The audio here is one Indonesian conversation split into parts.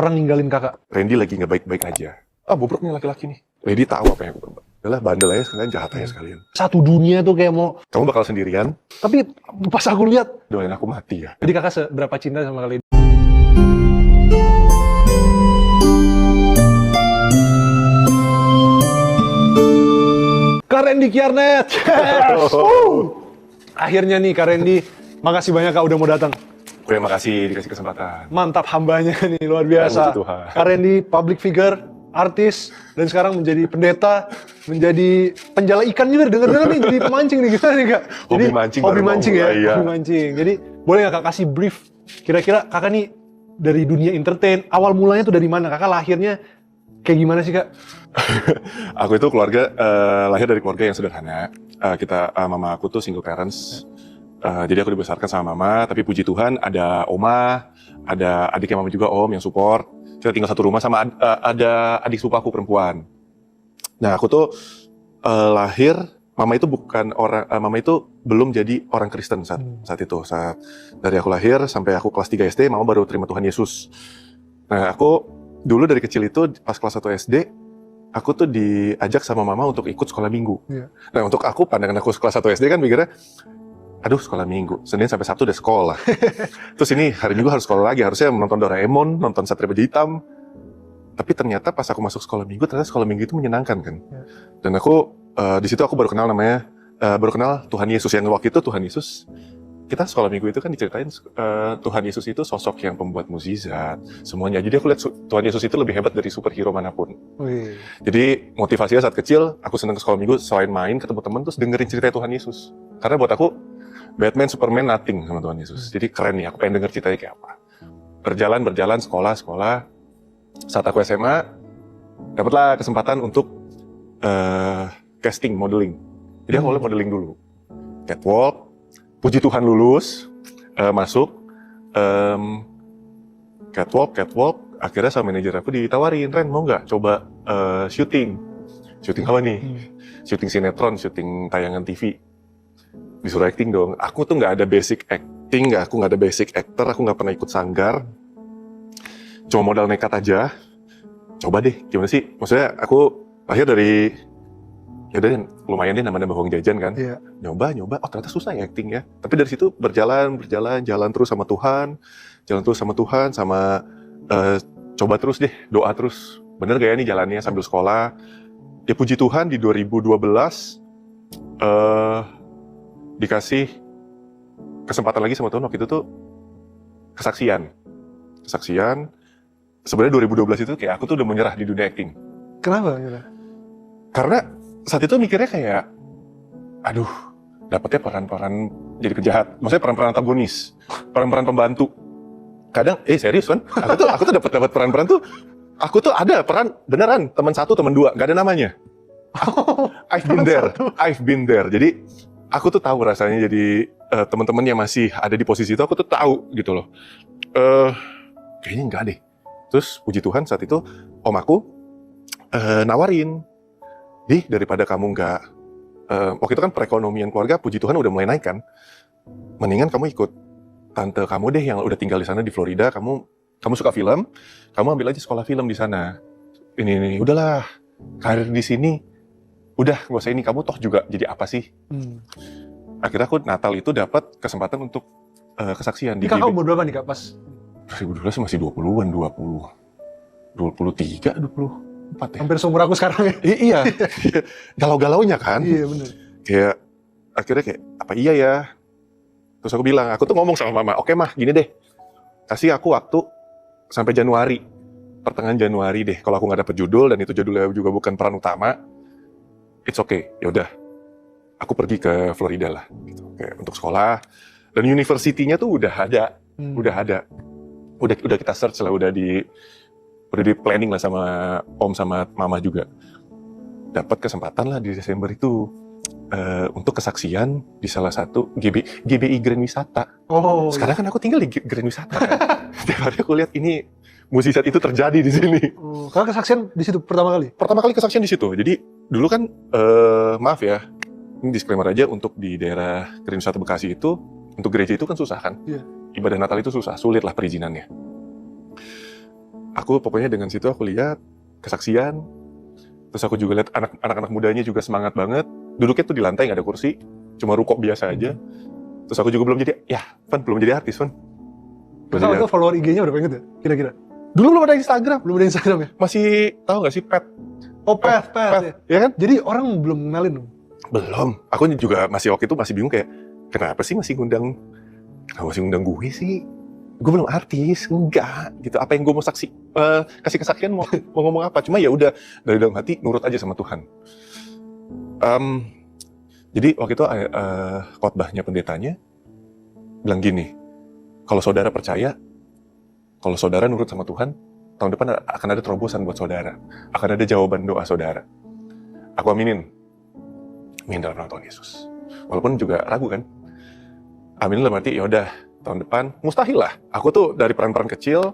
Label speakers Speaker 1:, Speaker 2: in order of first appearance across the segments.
Speaker 1: pernah ninggalin kakak?
Speaker 2: Randy lagi nggak baik-baik aja. Bobrok nih laki-laki nih. Lady tahu apa yang aku perbuat. Udahlah, bandel aja sekalian, jahat aja sekalian.
Speaker 1: Satu dunia tuh kayak mau,
Speaker 2: Kamu bakal sendirian,
Speaker 1: tapi pas aku lihat,
Speaker 2: doain aku mati ya.
Speaker 1: jadi kakak seberapa cinta sama kalian? Kak Randy Kiarnet. Akhirnya nih Kak Randy, makasih banyak Kak udah mau datang.
Speaker 2: Oke, makasih dikasih kesempatan.
Speaker 1: Mantap hambanya nih, luar biasa.
Speaker 2: Puji Tuhan.
Speaker 1: Kak Randy, public figure, artis, dan sekarang menjadi pendeta, menjadi penjala ikan juga. Dengar-dengar nih, jadi pemancing nih, gimana nih Kak?
Speaker 2: Hobi
Speaker 1: Jadi,
Speaker 2: mancing
Speaker 1: hobi
Speaker 2: baru mau
Speaker 1: mancing ya,
Speaker 2: mulai, ya.
Speaker 1: hobi mancing. Jadi boleh nggak Kak kasih brief? Kira-kira Kakak nih dari dunia entertain, awal mulanya tuh dari mana? Kakak lahirnya kayak gimana sih Kak?
Speaker 2: Aku itu keluarga, lahir dari keluarga yang sederhana. Mama aku tuh single parents. Jadi aku dibesarkan sama mama, tapi puji Tuhan ada oma, ada adiknya mama juga om yang support. Kita tinggal satu rumah sama ada adik sepupu aku perempuan. Nah aku tuh lahir, mama itu belum jadi orang Kristen saat itu. Dari aku lahir sampai aku kelas 3 SD, mama baru terima Tuhan Yesus. Nah aku dulu dari kecil itu pas kelas 1 SD, aku tuh diajak sama mama untuk ikut sekolah minggu.
Speaker 1: Iya.
Speaker 2: Nah untuk aku, pandangan aku kelas 1 SD kan mikirnya, aduh sekolah minggu, Senin sampai Sabtu udah sekolah. Terus ini hari Minggu harus sekolah lagi, harusnya menonton Doraemon, nonton Satria Baja Hitam. Tapi ternyata pas aku masuk sekolah minggu, ternyata sekolah minggu itu menyenangkan kan.
Speaker 1: Ya.
Speaker 2: Dan aku, di situ aku baru kenal Tuhan Yesus, yang waktu itu Tuhan Yesus. Kita sekolah minggu itu kan diceritain Tuhan Yesus itu sosok yang pembuat mukjizat, semuanya. Jadi aku lihat Tuhan Yesus itu lebih hebat dari superhero manapun.
Speaker 1: Wih.
Speaker 2: Jadi motivasinya saat kecil, aku senang ke sekolah minggu selain main, ketemu teman, terus dengerin cerita Tuhan Yesus. Karena buat aku, Batman, Superman, nothing sama Tuhan Yesus. Jadi keren nih, aku pengen denger ceritanya kayak apa. Berjalan, sekolah. Saat aku SMA, dapatlah kesempatan untuk casting, modeling. Jadi aku mulai modeling dulu. Catwalk, puji Tuhan lulus, masuk. Catwalk, akhirnya sama manajer aku ditawarin, Ren mau nggak coba syuting? Syuting apa nih? Syuting sinetron, syuting tayangan TV. Disuruh acting dong. Aku tuh nggak ada basic acting, aku nggak ada basic actor, aku nggak pernah ikut sanggar. Cuma modal nekat aja. Coba deh, gimana sih? Maksudnya aku lahir dari, ya udah lumayan deh namanya bohong jajan kan.
Speaker 1: Iya.
Speaker 2: Nyoba, oh ternyata susah ya acting ya. Tapi dari situ jalan terus sama Tuhan, coba terus deh, doa terus. Bener gak ya nih jalannya sambil sekolah? Ya puji Tuhan di 2012, dikasih kesempatan lagi sama Tuhan waktu itu tuh kesaksian. Sebenarnya 2012 itu kayak aku tuh udah menyerah di dunia acting.
Speaker 1: Kenapa?
Speaker 2: Karena saat itu mikirnya kayak, aduh, dapetnya peran-peran jadi penjahat. Maksudnya peran-peran antagonis, peran-peran pembantu. Kadang, serius kan? Aku tuh dapat peran-peran tuh. Aku tuh ada peran beneran teman 1, teman 2, nggak ada namanya. I've been there. Jadi aku tuh tahu rasanya jadi teman-teman yang masih ada di posisi itu, aku tuh tahu gitu loh. Kayaknya enggak deh. Terus puji Tuhan saat itu om aku nawarin, daripada kamu enggak, waktu itu kan perekonomian keluarga puji Tuhan udah mulai naik kan, mendingan kamu ikut tante kamu deh yang udah tinggal di sana di Florida, kamu suka film, kamu ambil aja sekolah film di sana. Ini udahlah, karir di sini udah gak usah ini, kamu toh juga jadi apa sih? Akhirnya aku Natal itu dapat kesempatan untuk kesaksian di
Speaker 1: Kakak umur berapa nih Kak pas?
Speaker 2: 2012 masih 20-an, 23, 24 ya.
Speaker 1: Hampir seumur aku sekarang ya.
Speaker 2: Iya, galau-galaunya kan.
Speaker 1: Iya bener.
Speaker 2: Kayak, akhirnya kayak, apa iya ya? Terus aku bilang, aku tuh ngomong sama mama, oke mah gini deh, kasih aku waktu sampai Januari, pertengahan Januari deh, kalau aku nggak dapet judul, dan itu judulnya juga bukan peran utama, it's okay, yaudah, aku pergi ke Florida lah, gitu. Kayak untuk sekolah, dan university-nya tuh udah ada. Udah kita search lah, udah di planning lah sama om sama mama juga. Dapat kesempatan lah di Desember itu untuk kesaksian di salah satu GBI Grand Wisata.
Speaker 1: Oh.
Speaker 2: Sekarang kan aku tinggal di Grand Wisata. Kan? Setiap hari aku lihat ini mukjizat itu terjadi di sini.
Speaker 1: Kakak kesaksian di situ pertama kali?
Speaker 2: Pertama kali kesaksian di situ. Jadi dulu kan maaf ya, ini disclaimer aja, untuk di daerah Grand Wisata Bekasi itu, untuk gereja itu kan susah kan?
Speaker 1: Iya.
Speaker 2: Ibadah Natal itu susah, sulit lah perizinannya. aku pokoknya dengan situ aku lihat kesaksian. Terus aku juga lihat anak-anak mudanya juga semangat banget. Duduknya tuh di lantai, nggak ada kursi, cuma rukuk biasa aja. Terus aku juga belum jadi artis, Van.
Speaker 1: Kakak itu follower IG-nya berapa inget ya? Kira-kira. Dulu belum ada Instagram, ya?
Speaker 2: Masih tahu nggak sih Pet?
Speaker 1: Oh, Pet.
Speaker 2: Ya kan?
Speaker 1: Jadi orang belum kenalin dong.
Speaker 2: Belum. Aku juga waktu itu masih bingung kayak, kenapa sih masih ngundang gue sih? Gue belum artis, enggak gitu. Apa yang gue mau kasih kesaksian mau ngomong apa? Cuma ya udah dari dalam hati nurut aja sama Tuhan. Jadi waktu itu khotbahnya pendetanya bilang gini, kalau saudara percaya, kalau saudara nurut sama Tuhan, tahun depan akan ada terobosan buat saudara, akan ada jawaban doa saudara. Aku aminin dalam nama Tuhan Yesus. Walaupun juga ragu kan, aminin dalam arti ya udah tahun depan mustahil lah. Aku tuh dari peran-peran kecil,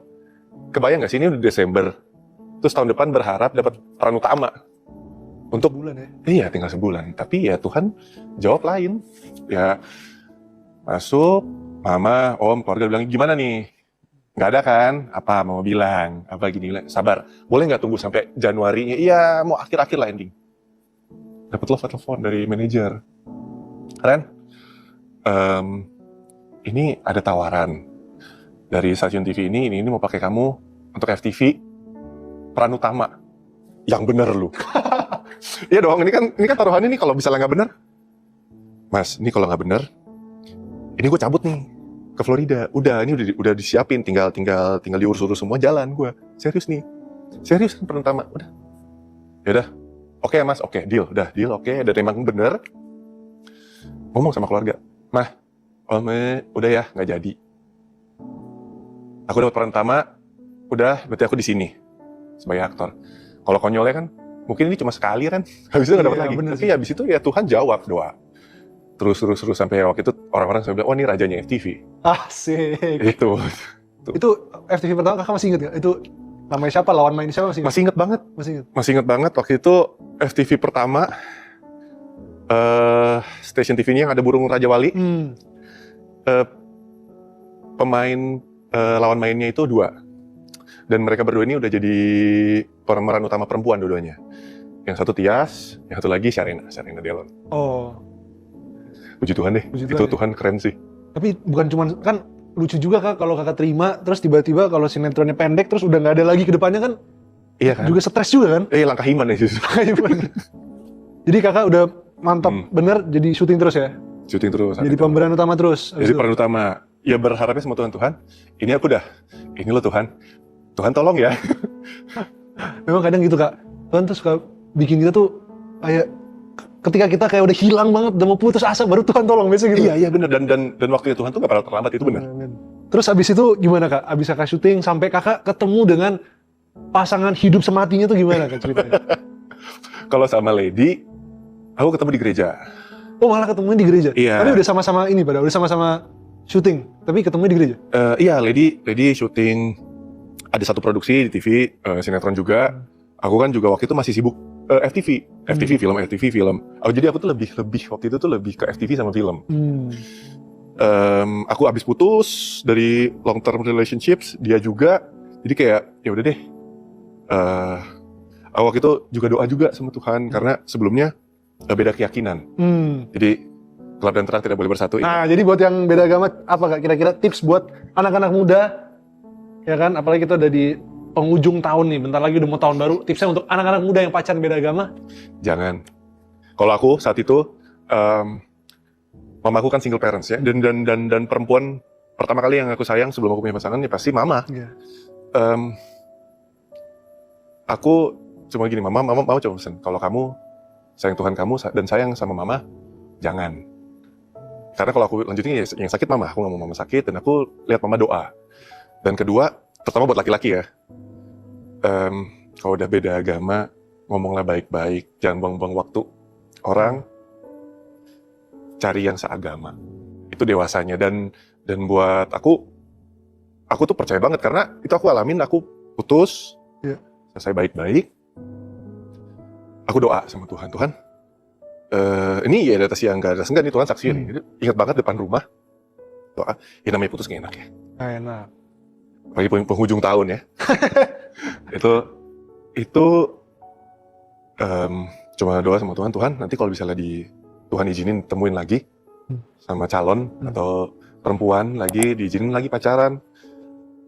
Speaker 2: kebayang nggak sih ini udah Desember, terus tahun depan berharap dapat peran utama. Untuk
Speaker 1: bulan ya?
Speaker 2: Iya, tinggal sebulan. Tapi ya Tuhan jawab lain. Ya masuk, mama, om, keluarga bilang gimana nih? Nggak ada kan? Apa mau bilang? Apa gini? Sabar. Boleh nggak tunggu sampai Januari? Iya, mau akhir-akhir lah ending. Dapat telepon dari manajer. Ren, ini ada tawaran dari stasiun TV ini mau pakai kamu untuk FTV peran utama. Yang bener lu. Iya dong, ini kan taruhannya nih kalau misalnya nggak bener. Mas, ini kalau nggak bener, ini gue cabut nih ke Florida. Udah, ini udah disiapin, tinggal diurus-urus semua, jalan gue. Serius nih. Serius kan peran utama. Udah. Ya udah. Oke, Mas, oke, deal, oke. Dan emang bener. Ngomong sama keluarga. Mah, om, udah ya, nggak jadi. Aku dapat peran utama, udah, berarti aku di sini sebagai aktor. Kalau konyolnya kan, mungkin ini cuma sekali kan, habis itu nggak dapat lagi. Tapi habis itu ya Tuhan jawab doa. Terus sampai waktu itu orang-orang sampai bilang, oh ini rajanya FTV.
Speaker 1: Asik.
Speaker 2: Itu
Speaker 1: FTV pertama kakak masih inget gak? Itu namanya siapa? Lawan main siapa masih inget?
Speaker 2: Masih inget banget. Waktu itu FTV pertama, stasiun TV-nya yang ada burung Raja Wali. Pemain lawan mainnya itu 2. Dan mereka berdua ini udah jadi pemeran utama perempuan dua-duanya. Yang satu Tias, yang satu lagi Sharina Delon.
Speaker 1: Oh.
Speaker 2: Puji Tuhan deh, itu Tuhan keren sih.
Speaker 1: Tapi bukan cuman, kan lucu juga kak kalau kakak terima, terus tiba-tiba kalau sinetronnya pendek, terus udah nggak ada lagi ke depannya kan?
Speaker 2: Iya kan?
Speaker 1: Juga stres juga kan?
Speaker 2: Langkah iman ya sih.
Speaker 1: Jadi kakak udah mantap bener jadi syuting terus ya?
Speaker 2: Syuting terus.
Speaker 1: Jadi pemeran utama terus?
Speaker 2: Jadi peran utama. Ya berharapnya sama Tuhan, ini aku dah, ini lo Tuhan tolong ya.
Speaker 1: Memang kadang gitu kak, Tuhan tuh suka bikin kita tuh kayak ketika kita kayak udah hilang banget, udah mau putus asa, baru Tuhan tolong biasa gitu.
Speaker 2: Iya benar, dan waktunya Tuhan tuh gak pernah terlambat, itu benar.
Speaker 1: Terus abis itu gimana kak? Abis kakak syuting sampai kakak ketemu dengan pasangan hidup sematinya tuh gimana kak ceritanya?
Speaker 2: Kalau sama Lady, aku ketemu di gereja.
Speaker 1: Oh malah ketemunya di gereja?
Speaker 2: Iya.
Speaker 1: Tapi udah sama-sama ini pada, udah sama-sama syuting, tapi ketemunya di gereja?
Speaker 2: Iya, Lady syuting, ada satu produksi di TV, sinetron juga. Aku kan juga waktu itu masih sibuk FTV film. Jadi aku tuh lebih waktu itu tuh lebih ke FTV sama film. Aku abis putus dari long term relationships, dia juga. Jadi kayak ya udah deh. Aku waktu itu juga doa juga sama Tuhan karena sebelumnya beda keyakinan. Jadi gelap dan terang tidak boleh bersatu.
Speaker 1: Nah, jadi buat yang beda agama apa kak kira-kira tips buat anak-anak muda? Ya kan, apalagi kita udah di penghujung tahun nih, bentar lagi udah mau tahun baru. Tipsnya untuk anak-anak muda yang pacaran beda agama?
Speaker 2: Jangan. Kalau aku saat itu, mama aku kan single parents ya, dan perempuan pertama kali yang aku sayang sebelum aku punya pasangan ya pasti mama.
Speaker 1: Yeah.
Speaker 2: Aku cuma gini, mama coba pesan, kalau kamu sayang Tuhan kamu dan sayang sama mama, jangan. Karena kalau aku lanjutin yang sakit mama, aku nggak mau mama sakit, dan aku lihat mama doa. Dan kedua, terutama buat laki-laki ya, kalau udah beda agama, ngomonglah baik-baik, jangan buang-buang waktu. Orang cari yang seagama, itu dewasanya. Dan buat aku tuh percaya banget karena itu aku alamin. Aku putus, selesai baik-baik. Aku doa sama Tuhan, ini ya di atas yang gak ada nih Tuhan saksi nih. Ingat banget depan rumah doa, ya namanya putus gak enak ya.
Speaker 1: Gak enak.
Speaker 2: Apalagi penghujung tahun ya. Itu cuma doa sama Tuhan, Tuhan nanti kalau misalnya Tuhan izinin temuin lagi sama calon atau perempuan lagi, diizinin lagi pacaran,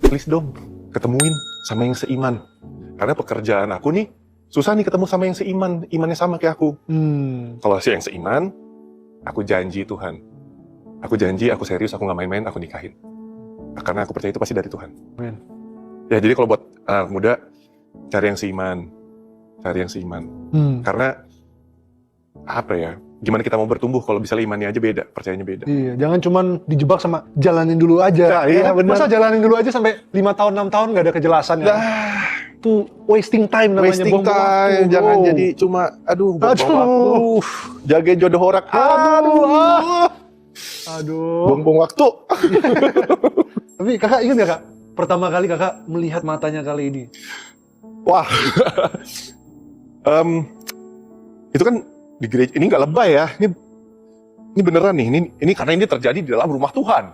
Speaker 2: please dong ketemuin sama yang seiman. Karena pekerjaan aku nih susah nih ketemu sama yang seiman, imannya sama kayak aku. Kalau yang seiman, aku janji Tuhan, aku janji, aku serius, aku nggak main-main, aku nikahin. Karena aku percaya itu pasti dari Tuhan.
Speaker 1: Amen.
Speaker 2: Ya jadi kalau buat anak muda, cari yang seiman. Karena apa ya? Gimana kita mau bertumbuh kalau bisa imannya aja beda, percayanya beda.
Speaker 1: Iya, jangan cuman dijebak sama jalanin dulu aja.
Speaker 2: Nah, iya, bener.
Speaker 1: Masa jalanin dulu aja sampai 5 tahun, 6 tahun nggak ada kejelasan ya? Itu wasting time namanya.
Speaker 2: Wasting time, jangan jadi cuma, buang-buang waktu. Jagain jodoh orang. Buang-buang waktu.
Speaker 1: Tapi kakak ingat gak kak, pertama kali kakak melihat matanya kali ini?
Speaker 2: Wah, itu kan di gereja, ini nggak lebay ya, ini beneran nih, ini karena ini terjadi di dalam rumah Tuhan.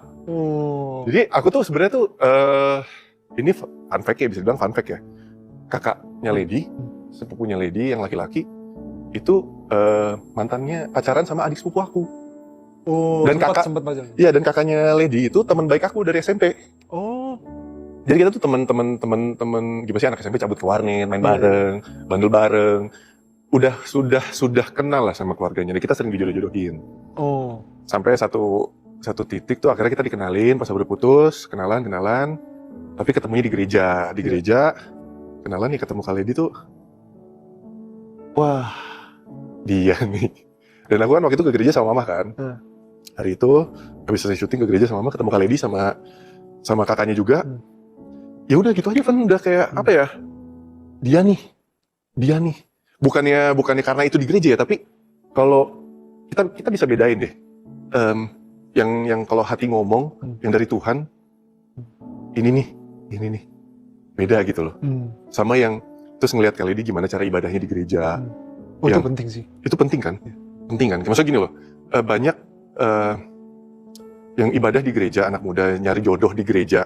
Speaker 2: Jadi aku tuh sebenarnya tuh, ini fun fact ya, bisa dibilang fun fact ya. Kakaknya Lady, sepupunya Lady yang laki-laki, itu mantannya pacaran sama adik sepupu aku. Dan
Speaker 1: sempat pacaran.
Speaker 2: Iya, dan kakaknya Lady itu teman baik aku dari SMP. Jadi kita tuh teman gimana sih, anak SMP cabut ke warnet, main bareng, bandel bareng. Sudah kenal lah sama keluarganya. Dan kita sering dijodoh-jodohin. Sampai satu titik tuh akhirnya kita dikenalin pas udah putus, kenalan. Tapi ketemunya di gereja. Di gereja kenalan nih, ketemu Kak Lady tuh. Wah, dia nih. Dan aku kan waktu itu ke gereja sama mama kan. Hari itu habis selesai syuting ke gereja sama mama, ketemu Kak Lady sama kakaknya juga. Ya udah gitu aja kan, udah kayak apa ya? Dia nih. Bukannya karena itu di gereja ya, tapi kalau kita bisa bedain deh. Yang kalau hati ngomong, yang dari Tuhan, ini nih. Beda gitu loh. Sama yang terus ngelihat Kak Lady gimana cara ibadahnya di gereja.
Speaker 1: Itu penting sih.
Speaker 2: Itu penting kan? Penting kan? Maksudnya gini loh, banyak yang ibadah di gereja, anak muda nyari jodoh di gereja.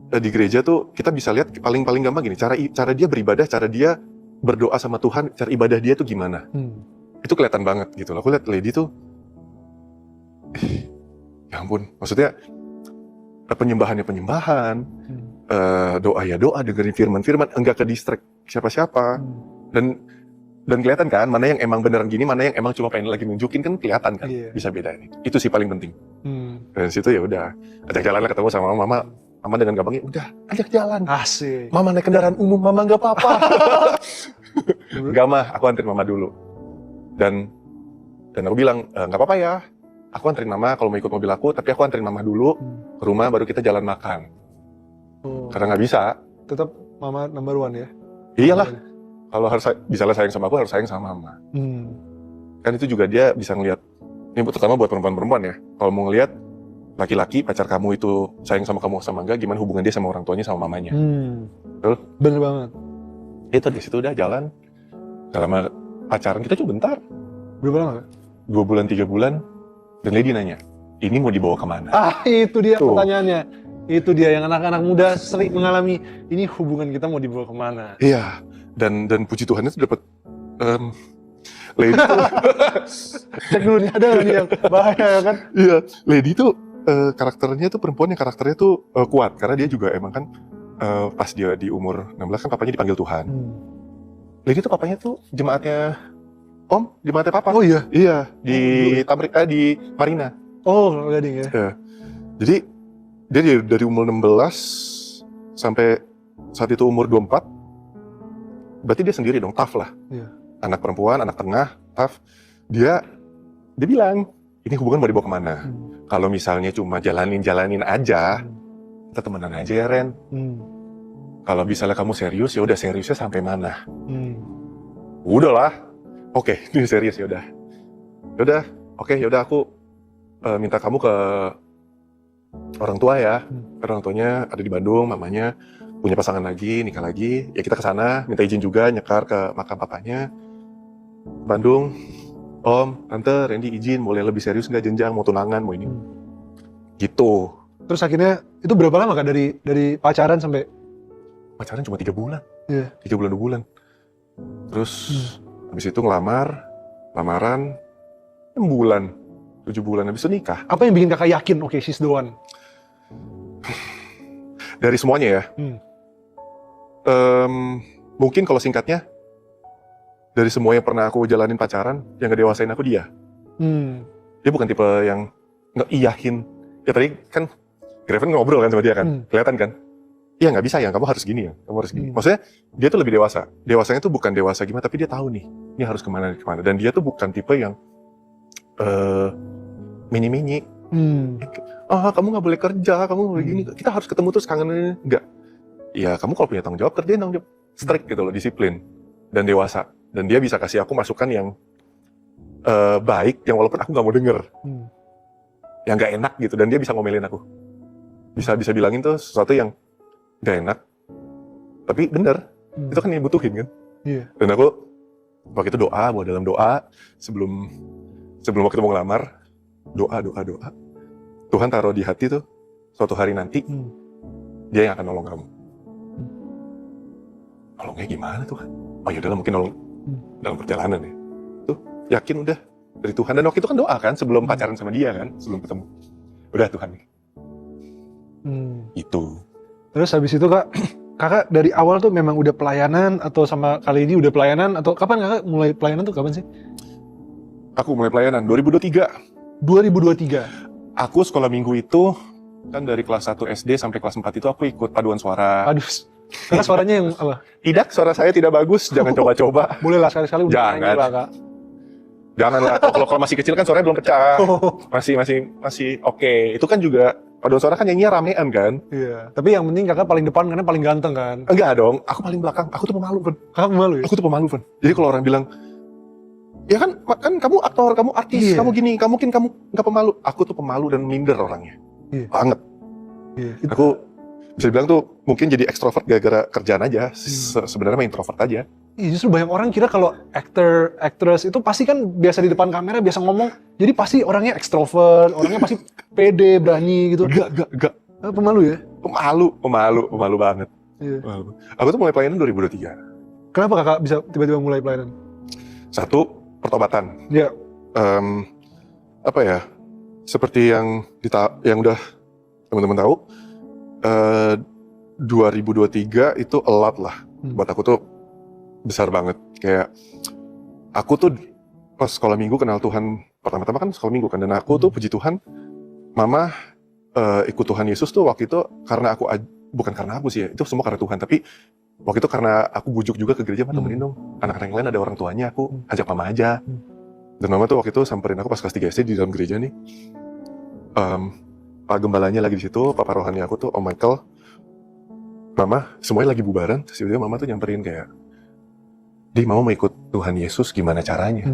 Speaker 2: Di gereja tuh kita bisa lihat paling gampang gini, cara dia beribadah, cara dia berdoa sama Tuhan, cara ibadah dia tuh gimana. Itu kelihatan banget gitu loh. Aku lihat Lady tuh, ya ampun, maksudnya penyembahannya penyembahan, doa ya doa, dengerin firman, enggak ke distract siapa-siapa. Dan kelihatan kan mana yang emang beneran gini, mana yang emang cuma pengen lagi nunjukin, kan kelihatan kan. Bisa beda ini. Itu sih paling penting. Dan situ ya udah, ajak jalan lah, ketemu sama mama dengan gampangnya, udah ajak jalan.
Speaker 1: Asik.
Speaker 2: Mama naik kendaraan umum, mama nggak apa-apa. Gak mah, aku anterin mama dulu. Dan aku bilang, nggak apa-apa ya. Aku anterin mama kalau mau ikut mobil aku, tapi aku anterin mama dulu ke rumah, baru kita jalan makan. Karena nggak bisa.
Speaker 1: Tetap mama number one ya?
Speaker 2: Iyalah. Kalau harus bisa sayang sama aku, harus sayang sama mama. Kan itu juga dia bisa ngelihat. Ini terutama buat perempuan-perempuan ya. Kalau mau ngelihat laki-laki pacar kamu itu sayang sama kamu sama enggak, gimana hubungan dia sama orang tuanya sama mamanya. Betul?
Speaker 1: Bener banget.
Speaker 2: Itu di situ udah jalan. Gak lama pacaran, kita cuma bentar.
Speaker 1: Berapa lama?
Speaker 2: 2 bulan, 3 bulan. Dan Lady nanya, ini mau dibawa kemana?
Speaker 1: Itu dia pertanyaannya. Itu dia yang anak-anak muda sering mengalami, ini hubungan kita mau dibawa kemana?
Speaker 2: Iya. Dan puji Tuhan itu dapat Lady tuh
Speaker 1: cek dulu nih, ada nggak nih yang bahaya kan?
Speaker 2: Iya, Lady tuh karakternya tuh perempuan yang karakternya tuh kuat, karena dia juga emang kan pas dia di umur 16 kan papanya dipanggil Tuhan. Lady tuh papanya tuh jemaatnya jemaatnya papa.
Speaker 1: Oh iya?
Speaker 2: Iya, di Marina.
Speaker 1: Oh, Gading ya?
Speaker 2: Jadi dia dari umur 16 sampai saat itu umur 24, berarti dia sendiri dong, tough lah. Anak perempuan, anak tengah, tough. Dia bilang, ini hubungan mau dibawa kemana? Kalau misalnya cuma jalanin aja, kita temenan aja ya Ren. Kalau misalnya kamu serius, ya udah seriusnya sampai mana? Udahlah, oke, ini serius ya udah. Oke, ya udah aku minta kamu ke orang tua ya. Orang tuanya ada di Bandung, mamanya punya pasangan lagi, nikah lagi. Ya kita ke sana, minta izin juga nyekar ke makam papanya. Bandung. Om, Tante, Randy izin, boleh lebih serius nggak jenjang, mau tunangan, mau ini. Gitu.
Speaker 1: Terus akhirnya, itu berapa lama Kak dari pacaran sampai?
Speaker 2: Pacaran cuma 3 bulan.
Speaker 1: Iya.
Speaker 2: 3 bulan 2 bulan. Terus habis itu lamaran 6 bulan, 7 bulan, habis itu nikah.
Speaker 1: Apa yang bikin kakak yakin, oke, she's the one?
Speaker 2: Dari semuanya ya. Mungkin kalau singkatnya, dari semua yang pernah aku jalanin pacaran, yang ngedewasain aku dia. Dia bukan tipe yang ngeiyahin. Ya tadi kan Graven ngobrol kan sama dia kan, kelihatan kan? Iya nggak bisa ya, kamu harus gini ya, kamu harus gini. Maksudnya dia tuh lebih dewasa. Dewasanya tuh bukan dewasa gimana, tapi dia tahu nih, ini harus kemana. Dan dia tuh bukan tipe yang mini-mini. Kamu nggak boleh kerja, kamu nggak boleh gini. Kita harus ketemu terus kangen. Enggak. Ya kamu kalau punya tanggung jawab, kerjain tanggung jawab. Strict gitu loh, disiplin dan dewasa. Dan dia bisa kasih aku masukan yang baik, yang walaupun aku nggak mau denger, yang nggak enak gitu. Dan dia bisa ngomelin aku. Bisa bilangin tuh sesuatu yang gak enak, tapi bener, itu kan yang dibutuhin kan. Dan aku waktu itu bawa dalam doa, sebelum waktu itu mau ngelamar, doa. Tuhan taruh di hati tuh, suatu hari nanti, dia yang akan nolong kamu. Nolongnya gimana Tuhan? Oh yaudah mungkin nolong dalam perjalanan ya. Tuh, yakin udah, dari Tuhan. Dan waktu itu kan doa kan, sebelum pacaran sama dia kan, sebelum ketemu. Udah Tuhan nih. Itu.
Speaker 1: Terus habis itu kakak dari awal tuh memang udah pelayanan atau sama kali ini udah pelayanan atau kapan kakak mulai pelayanan tuh kapan sih?
Speaker 2: Aku mulai pelayanan 2023.
Speaker 1: 2023.
Speaker 2: Aku sekolah minggu itu kan dari kelas 1 SD sampai kelas 4 itu aku ikut paduan suara.
Speaker 1: Aduh. Kakak suaranya yang apa?
Speaker 2: Tidak, suara saya tidak bagus, jangan coba-coba.
Speaker 1: Boleh lah sekali-sekali udah
Speaker 2: Jangan.
Speaker 1: nyanyi lah, Kak.
Speaker 2: Janganlah, kalau masih kecil kan suaranya belum pecah. Masih oke. Itu kan juga paduan suara kan nyanyinya ramean kan?
Speaker 1: Iya. Tapi yang penting kakak paling depan karena paling ganteng kan?
Speaker 2: Enggak dong, aku paling belakang. Aku tuh pemalu, Fen.
Speaker 1: Kakak pemalu ya?
Speaker 2: Aku tuh pemalu, Fen. Jadi kalau orang bilang, ya kan kamu aktor, kamu artis, kamu gini, kamu nggak pemalu. Aku tuh pemalu dan minder orangnya. Banget. Aku bisa bilang tuh mungkin jadi ekstrovert gara-gara kerjaan aja. Sebenarnya mah introvert aja.
Speaker 1: Iya, justru banyak orang kira kalau actress itu pasti kan biasa di depan kamera, biasa ngomong. Jadi pasti orangnya ekstrovert, orangnya pasti pede, berani gitu.
Speaker 2: Enggak.
Speaker 1: Pemalu ya?
Speaker 2: Pemalu banget.
Speaker 1: Iya.
Speaker 2: Aku tuh mulai pelayanan 2023.
Speaker 1: Kenapa kakak bisa tiba-tiba mulai pelayanan?
Speaker 2: Satu, pertobatan.
Speaker 1: Iya.
Speaker 2: Apa ya? Seperti yang udah teman-teman tahu, 2023 itu a lot lah. Buat aku tuh besar banget. Kayak aku tuh pas sekolah minggu kenal Tuhan pertama-tama kan sekolah minggu kan, dan aku tuh puji Tuhan, mama ikut Tuhan Yesus tuh waktu itu karena aku, bukan karena aku sih ya, itu semua karena Tuhan, tapi waktu itu karena aku bujuk juga ke gereja, "Ma, temenin dong, anak-anak yang lain ada orang tuanya, aku ajak mama aja." Dan mama tuh waktu itu samperin aku pas kelas 3 SD di dalam gereja nih. Pak gembalanya lagi di situ, papa rohani aku tuh Om Michael, mama semuanya lagi bubaran, terus tiba-tiba mama tuh nyamperin kayak, "Di, mama mau ikut Tuhan Yesus, gimana caranya?"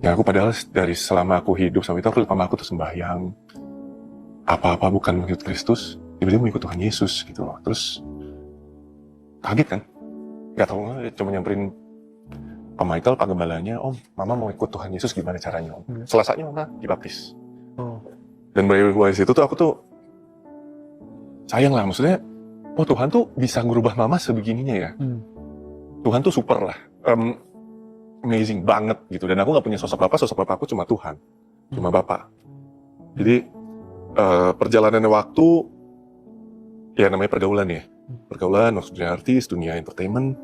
Speaker 2: Ya aku padahal dari selama aku hidup sama itu, aku lihat mama aku tuh sembahyang, apa-apa bukan mengikut Kristus, tiba-tiba mau ikut Tuhan Yesus gitu loh. Terus kaget kan, nggak tahu, cuma nyamperin Pak Michael, Pak gembalanya, "Om, mama mau ikut Tuhan Yesus, gimana caranya Om?" Selasanya mama dibaptis. Dan dari situ tuh aku tuh sayang lah, maksudnya, oh Tuhan tuh bisa ngerubah mama sebegininya ya. Tuhan tuh super lah, amazing banget gitu. Dan aku nggak punya sosok bapak aku cuma Tuhan, cuma bapak. Jadi perjalanannya waktu, ya namanya pergaulan ya, masuk dunia artis, dunia entertainment.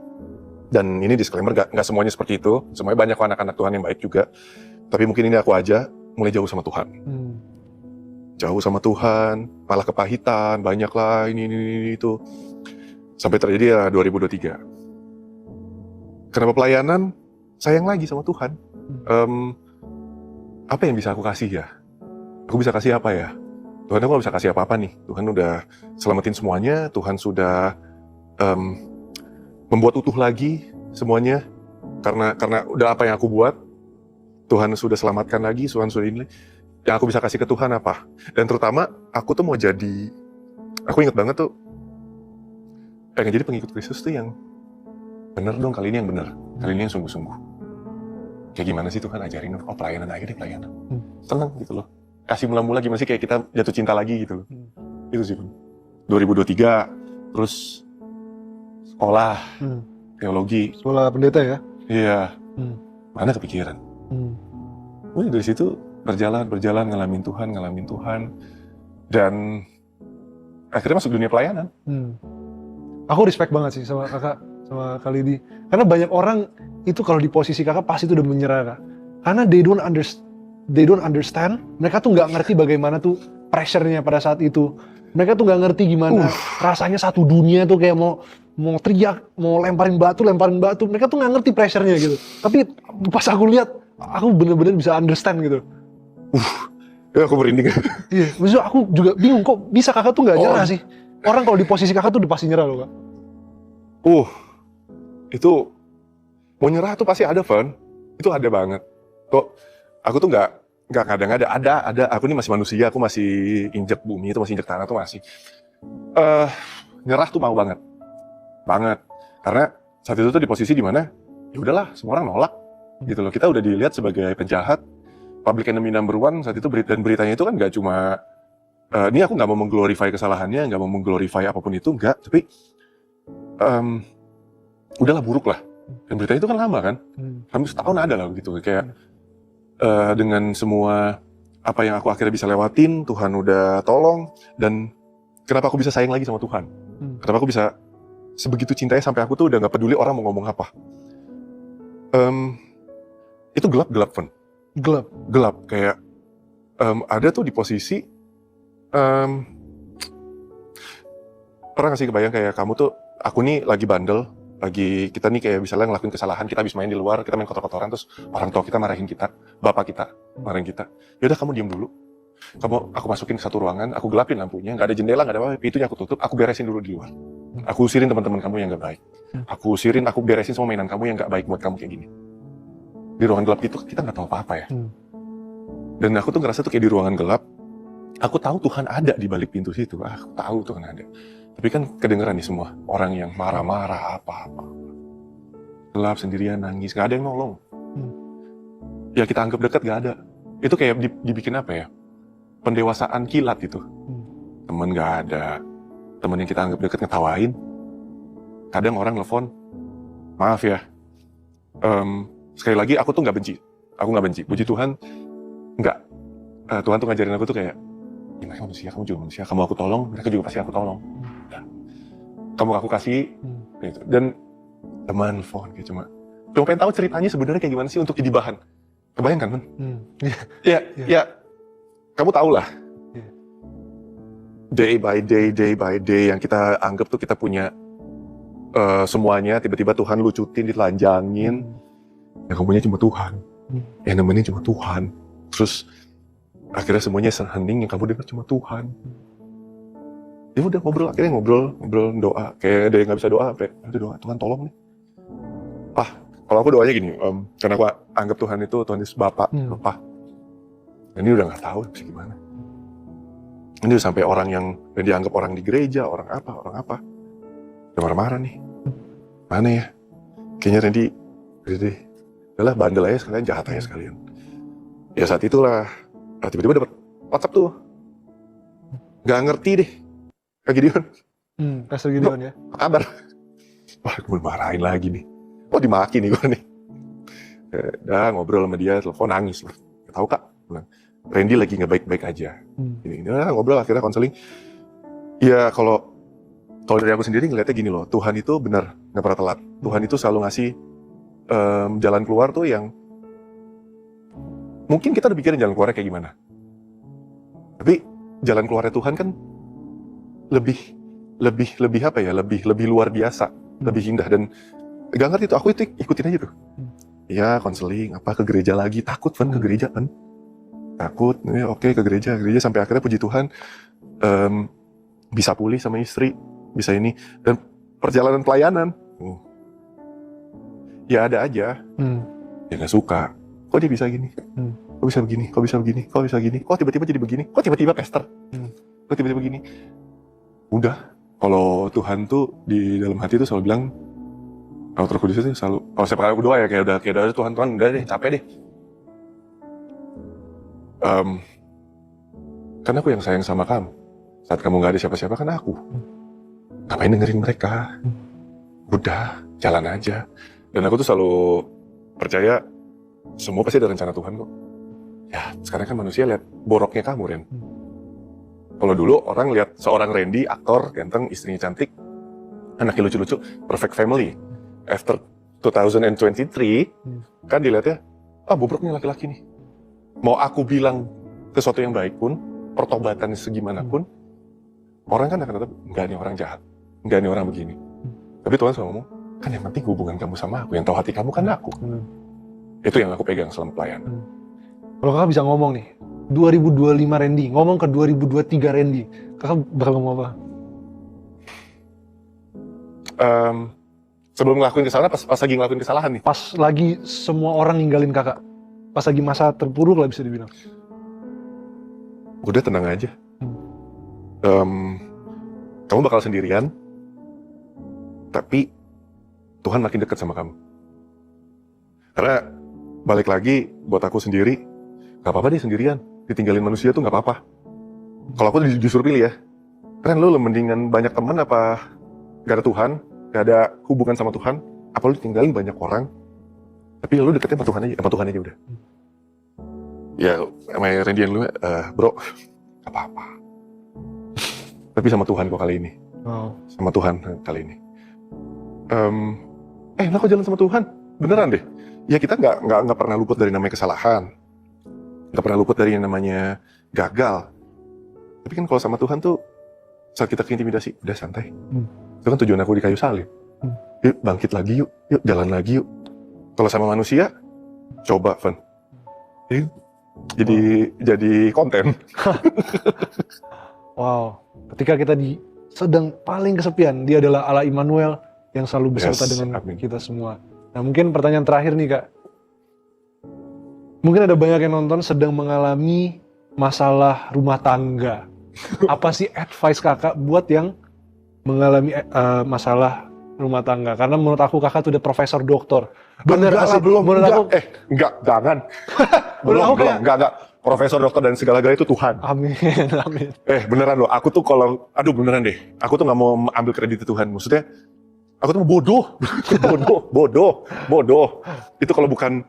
Speaker 2: Dan ini disclaimer, nggak semuanya seperti itu. Semuanya banyak anak-anak Tuhan yang baik juga. Tapi mungkin ini aku aja mulai jauh sama Tuhan. Jauh sama Tuhan, malah kepahitan, banyak lah ini itu. Sampai terjadi ya 2023. Kenapa pelayanan? Sayang lagi sama Tuhan. Apa yang bisa aku kasih ya? Aku bisa kasih apa ya? Tuhan, aku gak bisa kasih apa-apa nih. Tuhan udah selamatin semuanya, Tuhan sudah membuat utuh lagi semuanya. Karena udah apa yang aku buat, Tuhan sudah selamatkan lagi, Tuhan sudah ini. Yang aku bisa kasih ke Tuhan apa? Dan terutama, aku tuh mau jadi, aku inget banget tuh, pengen jadi pengikut Kristus tuh yang bener dong, kali ini yang bener, kali ini yang sungguh-sungguh. Kayak gimana sih Tuhan, ajarin, oh pelayanan aja deh, pelayanan. Seneng gitu loh. Kasih mula-mula gimana sih, kayak kita jatuh cinta lagi gitu loh. Itu sih, 2023, terus sekolah,
Speaker 1: Hmm.
Speaker 2: teologi.
Speaker 1: Sekolah pendeta ya.
Speaker 2: Iya,
Speaker 1: Hmm.
Speaker 2: mana kepikiran.
Speaker 1: Hmm.
Speaker 2: Udah dari situ berjalan, ngalamin Tuhan. Dan akhirnya masuk dunia pelayanan.
Speaker 1: Hmm. Aku respect banget sih sama kakak, sama Kak Lidi. Karena banyak orang itu kalau di posisi kakak pasti itu udah menyerah, Kak. Karena they don't understand. Mereka tuh nggak ngerti bagaimana tuh pressure-nya pada saat itu. Mereka tuh nggak ngerti gimana rasanya satu dunia tuh kayak mau teriak, mau lemparin batu. Mereka tuh nggak ngerti pressure-nya gitu. Tapi pas aku lihat, aku bener-bener bisa understand gitu.
Speaker 2: Ya aku merinding.
Speaker 1: Iya, maksudnya aku juga bingung kok bisa kakak tuh nggak nyerah sih. Orang kalau di posisi kakak tuh udah pasti nyerah loh, Kak.
Speaker 2: Itu mau nyerah tuh pasti ada, Van. Itu ada banget. Kok aku tuh nggak kadang ada. Aku ini masih manusia, aku masih injek bumi, itu masih injek tanah tuh masih. Nyerah tuh mau banget. Karena saat itu tuh di posisi dimana ya udahlah, semua orang nolak gitu loh. Kita udah dilihat sebagai penjahat, public enemy number one saat itu, dan beritanya itu kan nggak cuma ini aku nggak mau mengglorify kesalahannya, nggak mau mengglorify apapun itu, nggak, tapi udahlah, buruk lah. Dan berita itu kan lama kan, hampir setahun ada lah gitu, kayak dengan semua apa yang aku akhirnya bisa lewatin, Tuhan udah tolong, dan kenapa aku bisa sayang lagi sama Tuhan, kenapa aku bisa sebegitu cintanya sampai aku tuh udah nggak peduli orang mau ngomong apa. Itu gelap, Van. Gelap, kayak ada tuh di posisi pernah nggak sih kebayang kayak kamu tuh, aku nih lagi bandel, kita nih kayak misalnya ngelakuin kesalahan, kita habis main di luar, kita main kotor-kotoran, terus orang tua kita marahin kita, bapak kita marahin kita. Yaudah kamu diem dulu, aku masukin ke satu ruangan, aku gelapin lampunya, nggak ada jendela, nggak ada apa, pintunya aku tutup, aku beresin dulu di luar. Aku usirin teman-teman kamu yang nggak baik, aku beresin semua mainan kamu yang nggak baik buat kamu kayak gini. Di ruangan gelap itu kita nggak tahu apa-apa ya. Dan aku tuh ngerasa tuh kayak di ruangan gelap, aku tahu Tuhan ada di balik pintu situ. Aku tahu Tuhan ada. Tapi kan kedengeran nih semua orang yang marah-marah apa-apa. Gelap sendirian, nangis, nggak ada yang nolong. Ya kita anggap dekat, nggak ada. Itu kayak dibikin apa ya? Pendewasaan kilat itu. Temen nggak ada. Temen yang kita anggap dekat ngetawain. Kadang orang nelfon, maaf ya. Sekali lagi aku tuh nggak benci. Aku nggak benci. Puji Tuhan, nggak. Tuhan tuh ngajarin aku tuh kayak, ya, mereka manusia, kamu juga manusia. Kamu aku tolong, mereka juga pasti aku tolong. Nah, kamu aku kasih, gitu. Dan teman phone kayak cuma pengen tahu ceritanya sebenarnya kayak gimana sih untuk jadi bahan. Kebayang kan, Man? Ya, kamu tahu lah. Day by day yang kita anggap tuh kita punya semuanya, tiba-tiba Tuhan lucutin, ditelanjangin. Yang kamu punya cuma Tuhan. Yang nemenin cuma Tuhan. Terus akhirnya semuanya hening, yang kamu dengar cuma Tuhan. Ya udah akhirnya ngobrol doa. Kayak ada yang nggak bisa doa, ada doa, Tuhan tolong nih. Kalau aku doanya gini, karena aku anggap Tuhan Yesus Bapak, Bapak. Dan ini udah nggak tahu bisa gimana. Ini udah sampai orang yang dianggap orang di gereja, orang apa. Udah marah-marah nih. Mana ya? Kayaknya Randy, udahlah bandel aja sekalian, jahat aja sekalian. Ya saat itulah, tiba-tiba dapat WhatsApp tuh. Gak ngerti deh. Kak Gideon.
Speaker 1: Pastor Gideon ya.
Speaker 2: Apa kabar? Wah, gue marahin lagi nih. Dimaki nih gue nih. Udah ngobrol sama dia, telepon nangis. Gak tau Kak, bilang, Randy lagi gak baik-baik aja. Ini ngobrol akhirnya konseling. Ya kalau dari aku sendiri ngeliatnya gini loh, Tuhan itu benar gak pernah telat. Tuhan itu selalu ngasih jalan keluar tuh yang mungkin kita udah pikirin jalan keluarnya kayak gimana. Tapi jalan keluarnya Tuhan kan lebih apa ya? Lebih luar biasa, lebih indah, dan gak ngerti tuh, aku itu ikutin aja tuh. Ya konseling, ke gereja lagi, takut kan ke gereja kan. Takut, ya oke, ke gereja sampai akhirnya puji Tuhan bisa pulih sama istri, bisa ini, dan perjalanan pelayanan. Ya ada aja. Ya gak suka. Kok dia bisa gini? Kok bisa begini? Kok bisa begini? Kok bisa gini? Kok tiba-tiba jadi begini? Kok tiba-tiba pastor? Kok tiba-tiba begini? Udah, kalau Tuhan tuh di dalam hati tuh selalu bilang, kalau Roh Kudus itu selalu, kalau saya pakai doa ya kayak udah Tuhan udah deh, capek deh. Karena aku yang sayang sama kamu. Saat kamu nggak ada siapa-siapa kan aku. Ngapain dengerin mereka? udah jalan aja. Dan aku tuh selalu percaya semua pasti ada rencana Tuhan kok. Ya sekarang kan manusia lihat boroknya kamu, Ren. Kalau dulu orang lihat seorang Randy, aktor ganteng, istrinya cantik, anaknya lucu-lucu, perfect family. After 2023 kan dilihatnya, bobrok nih laki-laki nih. Mau aku bilang sesuatu yang baik pun, pertobatan segimana pun, orang kan akan tetap, enggak nih orang jahat, enggak nih orang begini. Tapi Tuhan selalu ngomong, kan yang penting hubungan kamu sama aku, yang tahu hati kamu kan aku. Itu yang aku pegang selama pelayanan.
Speaker 1: Kalau kakak bisa ngomong nih, 2025 Randy, ngomong ke 2023 Randy, kakak bakal ngomong apa?
Speaker 2: Sebelum ngelakuin kesalahan, pas lagi ngelakuin kesalahan nih.
Speaker 1: Pas lagi semua orang ninggalin kakak, pas lagi masa terpuruk lah bisa dibilang.
Speaker 2: Udah tenang aja. Kamu bakal sendirian, tapi Tuhan makin dekat sama kamu. Karena balik lagi buat aku sendiri, gak apa-apa deh sendirian. Ditinggalin manusia tuh gak apa-apa. Kalau aku disuruh pilih ya, Ren, lu mendingan banyak teman apa gak ada Tuhan, gak ada hubungan sama Tuhan, apa lu tinggalin banyak orang, tapi lu deketnya sama Tuhan aja udah. Ya, sama Randy yang lu, bro, gak apa-apa. Tapi sama Tuhan kok kali ini. Sama Tuhan kali ini. Nah kok jalan sama Tuhan? Beneran deh. Ya kita nggak pernah luput dari namanya kesalahan. Nggak pernah luput dari yang namanya gagal. Tapi kan kalau sama Tuhan tuh, saat kita keintimidasi, udah santai. Itu kan tujuan aku di kayu salib. Yuk bangkit lagi yuk jalan lagi yuk. Kalau sama manusia, coba Van. Jadi konten.
Speaker 1: Wow, ketika kita sedang paling kesepian, dia adalah Allah Immanuel yang selalu beserta dengan kita semua. Nah mungkin pertanyaan terakhir nih Kak. Mungkin ada banyak yang nonton sedang mengalami masalah rumah tangga. Apa sih advice kakak buat yang mengalami masalah rumah tangga? Karena menurut aku kakak tuh udah profesor doktor.
Speaker 2: Bener sih, belum.
Speaker 1: Menurut aku,
Speaker 2: jangan. belum. Profesor dokter dan segala-galanya itu Tuhan.
Speaker 1: Amin, amin.
Speaker 2: Beneran loh, aku tuh beneran deh. Aku tuh nggak mau ambil kredit Tuhan. Maksudnya, aku tuh bodoh. bodoh. Itu kalau bukan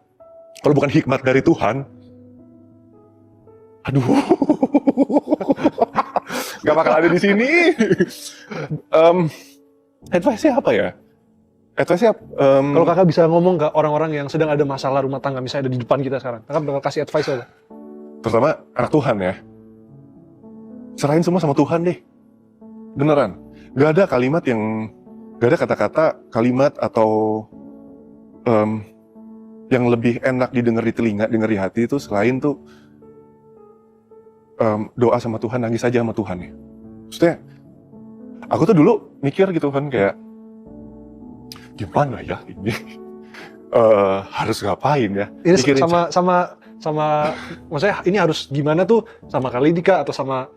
Speaker 2: hikmat dari Tuhan, aduh, nggak bakal ada di sini. Advice-nya apa ya?
Speaker 1: Kalau kakak bisa ngomong ke orang-orang yang sedang ada masalah rumah tangga, misalnya ada di depan kita sekarang, kakak bakal kasih advice apa?
Speaker 2: Terutama anak Tuhan ya, serahin semua sama Tuhan deh. Beneran, gak ada kata-kata, kalimat atau yang lebih enak didengar di telinga, dengar di hati itu selain tuh doa sama Tuhan, nangis aja sama Tuhan ya. Maksudnya, aku tuh dulu mikir gitu kan kayak, gimana ya ini? Harus ngapain ya?
Speaker 1: Ini sama maksudnya ini harus gimana tuh sama Kak Lidika atau sama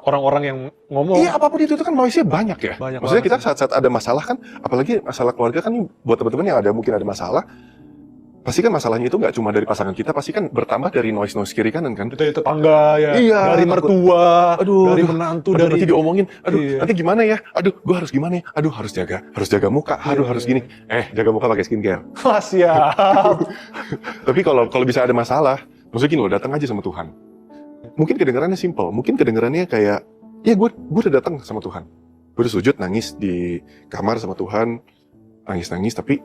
Speaker 1: orang-orang yang ngomong.
Speaker 2: Iya, apapun itu kan manusia banyak ya. Maksudnya kita saat ada masalah kan, apalagi masalah keluarga kan, buat teman-teman yang mungkin ada masalah, pasti kan masalahnya itu nggak cuma dari pasangan kita, pasti kan bertambah dari noise kiri kanan kan.
Speaker 1: Dari tetangga ya,
Speaker 2: iya,
Speaker 1: dari mertua, dari menantu, dari
Speaker 2: nanti diomongin, nanti gimana ya, gue harus gimana ya, harus jaga muka, harus gini, jaga muka pakai skincare.
Speaker 1: Siap.
Speaker 2: Tapi kalau bisa ada masalah, maksudnya gini loh, datang aja sama Tuhan. Mungkin kedengarannya simple, mungkin kedengarannya kayak, ya gue udah datang sama Tuhan, gue udah sujud nangis di kamar sama Tuhan, nangis, tapi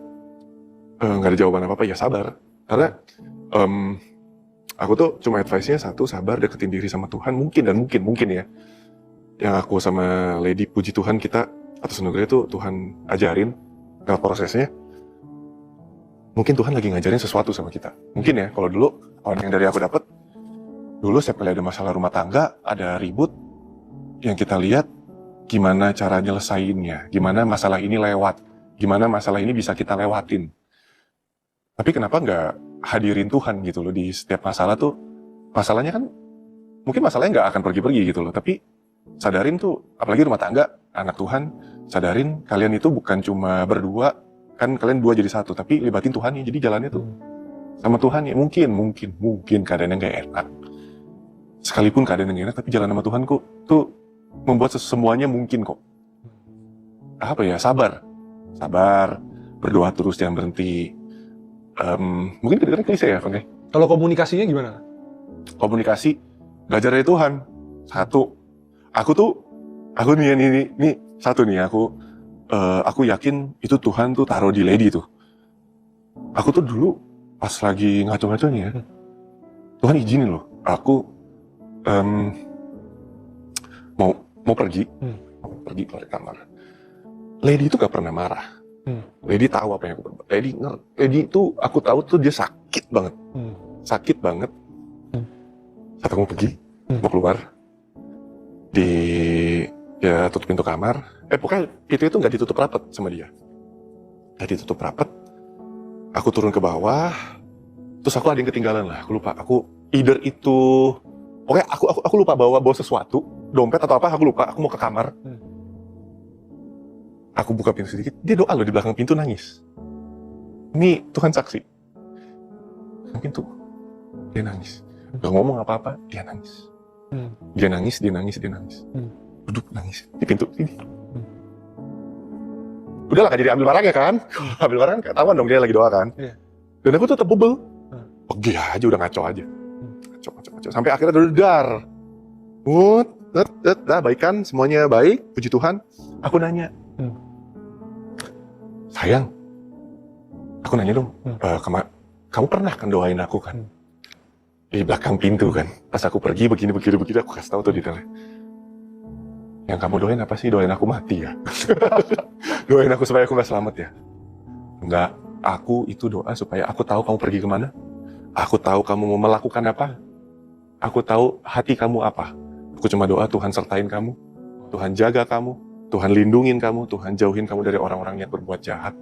Speaker 2: nggak ada jawaban apa-apa, ya sabar. Karena aku tuh cuma advice-nya satu, sabar, deketin diri sama Tuhan. Mungkin ya, yang aku sama Lady, puji Tuhan kita atas anugerah itu Tuhan ajarin lewat prosesnya. Mungkin Tuhan lagi ngajarin sesuatu sama kita. Mungkin ya, kalau dulu yang dari aku dapat, dulu setiap kali ada masalah rumah tangga, ada ribut, yang kita lihat gimana cara nyelesainnya, gimana masalah ini lewat, gimana masalah ini bisa kita lewatin. Tapi kenapa nggak hadirin Tuhan gitu loh di setiap masalah tuh, masalahnya kan mungkin masalahnya nggak akan pergi-pergi gitu loh, tapi sadarin tuh, apalagi rumah tangga, anak Tuhan, sadarin kalian itu bukan cuma berdua, kan kalian dua jadi satu, tapi libatin Tuhan ya, jadi jalannya tuh sama Tuhan ya. Mungkin keadaannya nggak enak, sekalipun keadaan yang enak, tapi jalan sama Tuhan kok tuh membuat semuanya mungkin kok. Apa ya, sabar sabar, berdoa terus jangan berhenti. Mungkin kedengaran klise ya, Bang.
Speaker 1: Kalau komunikasinya gimana?
Speaker 2: Komunikasi, belajar dari Tuhan. Satu, aku nih satu nih, aku yakin itu Tuhan tuh taruh di Lady tuh. Aku tuh dulu pas lagi ngaco-ngaconya ya, Tuhan izinin loh, aku mau pergi keluar kamar. Lady itu gak pernah marah. Lady tahu apa yang aku berbuat. Lady itu aku tahu tuh dia sakit banget. Sakit banget. Saat aku mau pergi, mau keluar, ya tutup pintu kamar. Pokoknya pintu itu nggak ditutup rapat sama dia. Nggak ditutup rapat. Aku turun ke bawah. Terus aku ada yang ketinggalan lah. Aku lupa. Aku either itu, pokoknya aku lupa bawa sesuatu, dompet atau apa. Aku lupa. Aku mau ke kamar. Aku buka pintu sedikit. Dia doa loh di belakang pintu, nangis. Ini Tuhan saksi. Pintu, dia nangis. Gak ngomong apa-apa, dia nangis. Dia nangis. Duduk nangis di pintu ini. Udahlah, gak jadi ambil barangnya kan? Ambil barang kan ketahuan dong dia lagi doa kan? Dan aku tetap bubble. Pergi aja, udah ngaco aja. Ngaco. Sampai akhirnya dar. Baikan, semuanya baik, puji Tuhan. Aku nanya, sayang, aku nanya dong, kamu pernah kan doain aku kan? Di belakang pintu kan? Pas aku pergi begini, aku kasih tahu tuh detailnya. Yang kamu doain apa sih? Doain aku mati ya? Doain aku supaya aku gak selamat ya? Enggak, aku itu doa supaya aku tahu kamu pergi kemana. Aku tahu kamu mau melakukan apa. Aku tahu hati kamu apa. Aku cuma doa Tuhan sertain kamu. Tuhan jaga kamu. Tuhan lindungin kamu. Tuhan jauhin kamu dari orang-orang yang berbuat jahat.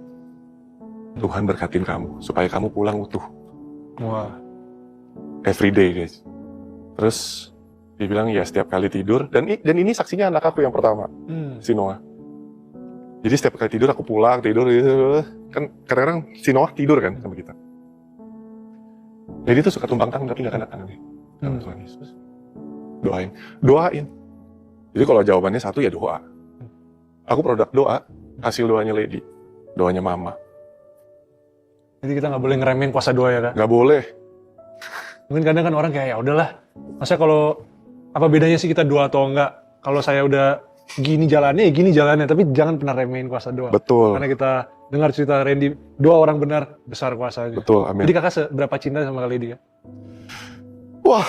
Speaker 2: Tuhan berkatin kamu. Supaya kamu pulang utuh.
Speaker 1: Wah.
Speaker 2: Every day guys. Terus dia bilang ya setiap kali tidur. Dan ini saksinya anak aku yang pertama. Si Noah. Jadi setiap kali tidur aku pulang tidur. Kan kadang-kadang si Noah tidur kan sama kita. Jadi itu suka tumpang tangan tapi gak kena tangan nih. Tuhan Yesus. Doain. Jadi kalau jawabannya satu ya doa. Aku produk doa. Hasil doanya Lady. Doanya Mama.
Speaker 1: Jadi kita nggak boleh ngeremehin kuasa doa ya Kak?
Speaker 2: Nggak boleh.
Speaker 1: Mungkin kadang kan orang kayak ya udahlah. Masa kalau apa bedanya sih kita doa atau enggak? Kalau saya udah gini jalannya ya gini jalannya. Tapi jangan pernah remehin kuasa doa.
Speaker 2: Betul.
Speaker 1: Karena kita dengar cerita Randy, doa orang benar besar kuasanya.
Speaker 2: Betul, amin.
Speaker 1: Jadi kakak seberapa cinta sama Kak Lady ya?
Speaker 2: Wah,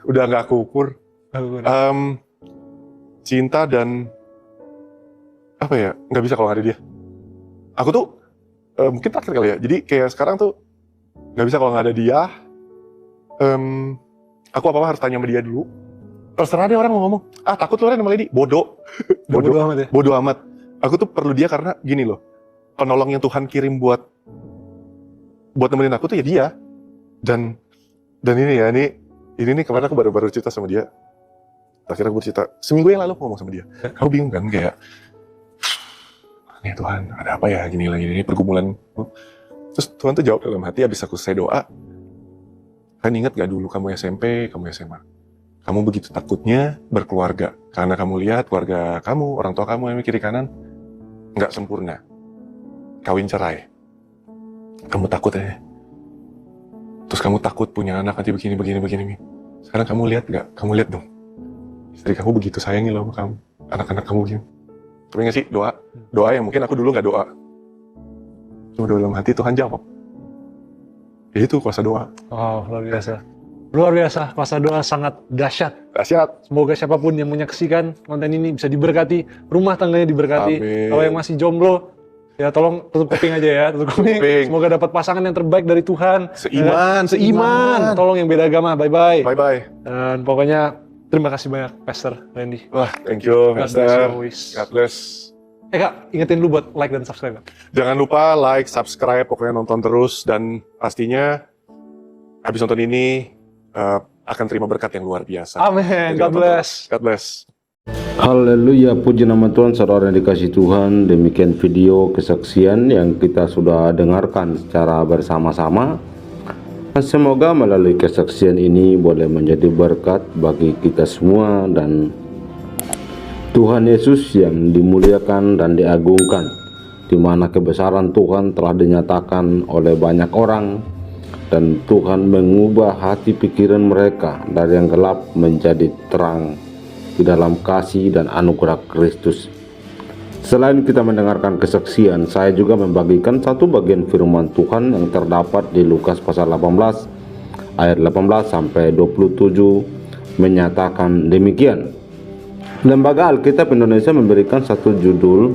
Speaker 2: udah nggak aku ukur. Cinta dan apa ya, nggak bisa kalau nggak ada dia. Aku tuh mungkin terakhir kali ya. Jadi kayak sekarang tuh nggak bisa kalau nggak ada dia. Aku apa-apa harus tanya sama dia dulu. Terserah deh orang mau ngomong. Takut lu Ren sama Lady. Bodoh.
Speaker 1: Bodoh amat ya?
Speaker 2: Bodoh amat. Aku tuh perlu dia karena gini loh. Penolong yang Tuhan kirim buat nemenin aku tuh ya dia. Dan ini ya, ini kemarin aku baru cerita sama dia. Akhirnya aku bercerita, seminggu yang lalu aku ngomong sama dia. Kamu bingung kan kayak, nih Tuhan, ada apa ya gini lagi, ini pergumulan. Terus Tuhan tuh jawab dalam hati, habis aku selesai doa, kan ingat gak dulu kamu SMP, kamu SMA. Kamu begitu takutnya berkeluarga. Karena kamu lihat keluarga kamu, orang tua kamu yang kiri kanan, gak sempurna. Kawin cerai. Kamu takut ya. Terus kamu takut punya anak nanti begini. Sekarang kamu lihat gak? Kamu lihat dong. Istri kamu begitu sayangi loh sama kamu. Anak-anak kamu begini. Tapi gak sih doa yang mungkin aku dulu gak doa. Cuma dalam hati Tuhan jawab. Ya itu kuasa doa.
Speaker 1: Oh, luar biasa. Luar biasa, kuasa doa sangat dahsyat. Semoga siapapun yang menyaksikan konten ini bisa diberkati, rumah tangganya diberkati.
Speaker 2: Amin.
Speaker 1: Kalau yang masih jomblo, ya tolong tutup kuping aja ya, tutup kuping. Semoga dapat pasangan yang terbaik dari Tuhan. Seiman. Tolong yang beda agama, bye-bye. Dan pokoknya terima kasih banyak, Pastor Randy.
Speaker 2: Wah, thank you, Pastor. God bless.
Speaker 1: Kak, ingetin lu buat like dan subscribe.
Speaker 2: Jangan lupa like, subscribe, pokoknya nonton terus. Dan pastinya habis nonton ini akan terima berkat yang luar biasa.
Speaker 1: Amin. God bless.
Speaker 2: God bless.
Speaker 3: Haleluya, puji nama Tuhan. Saudara yang dikasih Tuhan, demikian video kesaksian yang kita sudah dengarkan secara bersama-sama. Semoga melalui kesaksian ini boleh menjadi berkat bagi kita semua dan Tuhan Yesus yang dimuliakan dan diagungkan di mana kebesaran Tuhan telah dinyatakan oleh banyak orang, dan Tuhan mengubah hati pikiran mereka dari yang gelap menjadi terang di dalam kasih dan anugerah Kristus. Selain kita mendengarkan kesaksian, saya juga membagikan satu bagian firman Tuhan yang terdapat di Lukas pasal 18 ayat 18 sampai 27 menyatakan demikian. Lembaga Alkitab Indonesia memberikan satu judul,